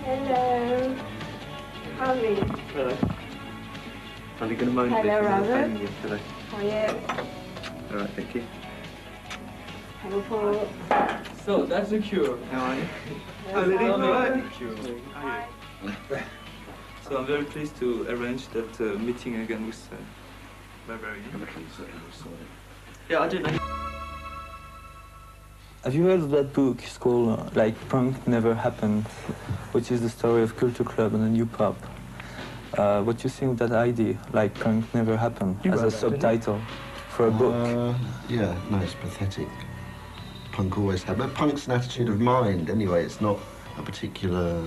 Hello. Harvey. Hello. Have you got a moment? Hello, Robert. Yesterday. How are you? All right, thank you. Hello, Porl. So, that's the cure. How are you? Hello, Lily. All right. Hi. So I'm very pleased to arrange that meeting again with Barbarian. Yeah, I did. Have you heard of that book? It's called like Punk Never Happened, which is the story of Culture Club and the new pop. What do you think of that idea, like Punk Never Happened, as a subtitle for a book? Yeah, no, it's pathetic. Punk always had, but punk's an attitude of mind anyway. It's not a particular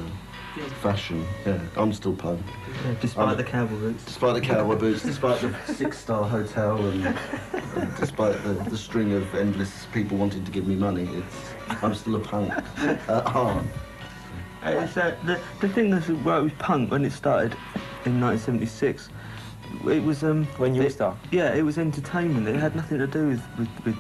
fashion. Yeah, I'm still punk. Yeah, despite the cowboy boots. Despite the cowboy boots, despite the six-star hotel, and despite the string of endless people wanting to give me money, I'm still a punk at heart. The thing that's right with punk when it started in 1976, it was When you start? Yeah, it was entertainment. It had nothing to do with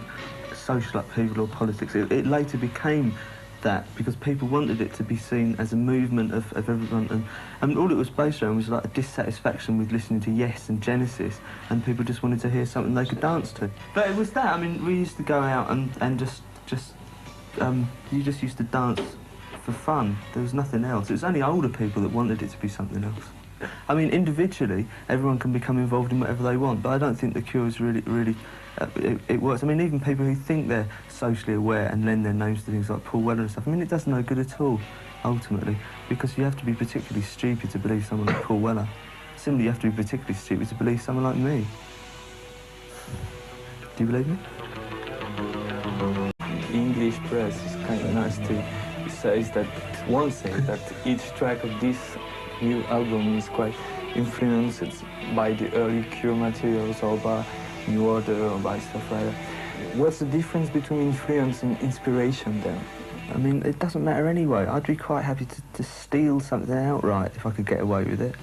social upheaval or politics. It later became that because people wanted it to be seen as a movement of everyone, and all it was based on was like a dissatisfaction with listening to Yes and Genesis, and people just wanted to hear something they could dance to. But it was that. I mean, we used to go out and just you just used to dance for fun. There was nothing else. It was only older people that wanted it to be something else. I mean, individually, everyone can become involved in whatever they want, but I don't think the cure is really it works. I mean, even people who think they're socially aware and lend their names to things like Paul Weller and stuff, I mean, it does no good at all, ultimately, because you have to be particularly stupid to believe someone like Paul Weller. Similarly, you have to be particularly stupid to believe someone like me. Do you believe me? The English press is kind of nasty. It says that, one says that each track of this new album is quite influenced by the early Cure materials or by New Order or by stuff like that. What's the difference between influence and inspiration then? I mean, it doesn't matter anyway. I'd be quite happy to steal something outright if I could get away with it.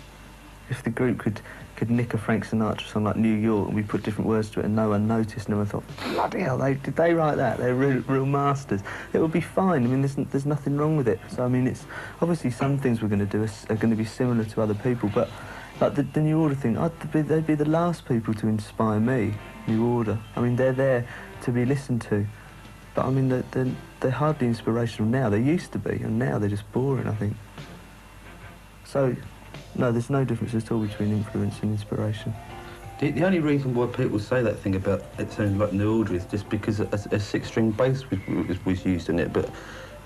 If the group could nick a Frank Sinatra song like New York and we put different words to it and no one noticed, no one thought, bloody hell, did they write that? They're real masters. It would be fine. I mean, there's nothing wrong with it. So, I mean, it's obviously some things we're going to do are going to be similar to other people, but like the New Order thing, they'd be the last people to inspire me, New Order. I mean, they're there to be listened to, but I mean, they're hardly inspirational now. They used to be, and now they're just boring, I think. So, no, there's no difference at all between influence and inspiration. The only reason why people say that thing about it sounding like New Order is just because a six-string bass was used in it, but,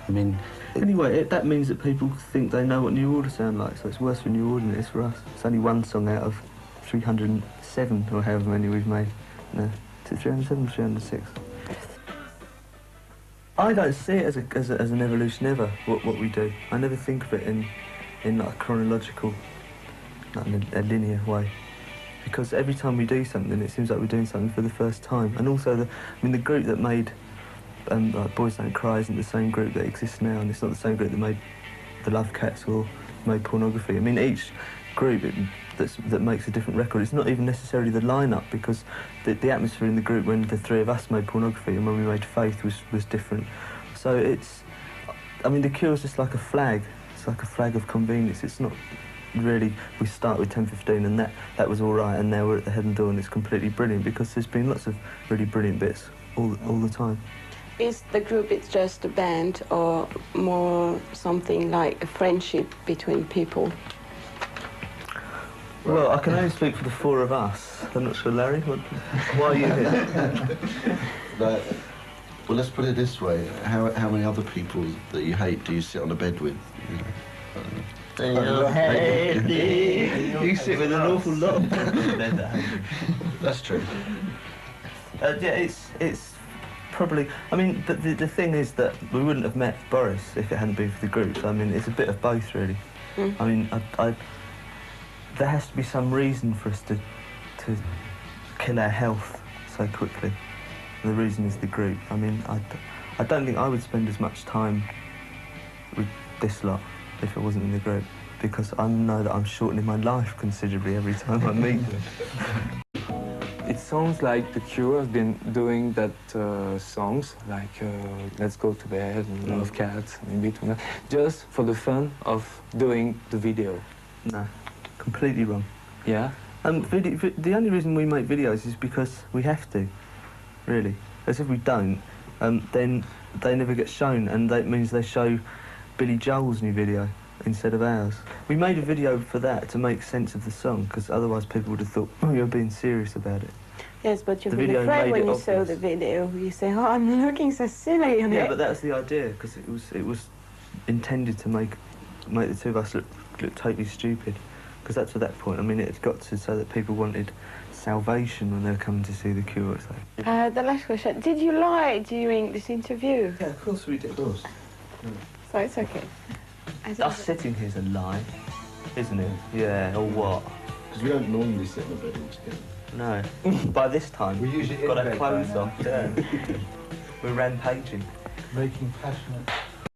I mean... Anyway, that means that people think they know what New Order sound like, so it's worse for New Order than it is for us. It's only one song out of 307, or however many we've made. No, 307 or 306. I don't see it as an evolution ever, what we do. I never think of it in like a chronological, like in a linear way. Because every time we do something, it seems like we're doing something for the first time. And also, the group that made like Boys Don't Cry isn't the same group that exists now, and it's not the same group that made the Love Cats or made Pornography. I mean, each group that makes a different record, it's not even necessarily the lineup, because the atmosphere in the group when the three of us made Pornography and when we made Faith was different. So it's, I mean, the Cure is just like a flag. It's like a flag of convenience. It's not really, we start with 10:15 and that was all right, and now we're at the head and door and it's completely brilliant, because there's been lots of really brilliant bits all the time. Is the group it's just a band or more something like a friendship between people? Well, I can only speak for the four of us. I'm not sure, Larry, why are you here? Well, let's put it this way. How many other people that you hate do you sit on a bed with? You know? You sit with an awful lot. That's true. Yeah, it's probably... I mean, the thing is that we wouldn't have met Boris if it hadn't been for the group. So, I mean, it's a bit of both, really. I mean, there has to be some reason for us to kill our health so quickly. The reason is the group. I mean, I don't think I would spend as much time with this lot if it wasn't in the group, because I know that I'm shortening my life considerably every time I meet them. It's songs like The Cure have been doing that songs like Let's Go to Bed and Love Cats in between that, just for the fun of doing the video. No, completely wrong. Yeah? The only reason we make videos is because we have to, really. As if we don't, then they never get shown, and that means they show Billy Joel's new video instead of ours. We made a video for that to make sense of the song, because otherwise people would have thought, oh, you're being serious about it. Yes, but you've The been video afraid made when it you saw obvious. the video. You say, oh, I'm looking so silly on Yeah, it. but that's the idea, because it was intended to make the two of us look totally stupid. Because that's at that point, I mean, it got to so that people wanted salvation when they were coming to see The Cure. So. The last question, did you lie during this interview? Yeah, of course we did. Of course. So it's okay. Us sitting here's a lie, isn't it? Yeah, or what? Because we don't normally sit in a bed all together. No. By this time, We're usually we've got in our bed clothes by now. off. Yeah. We're rampaging. Making passionate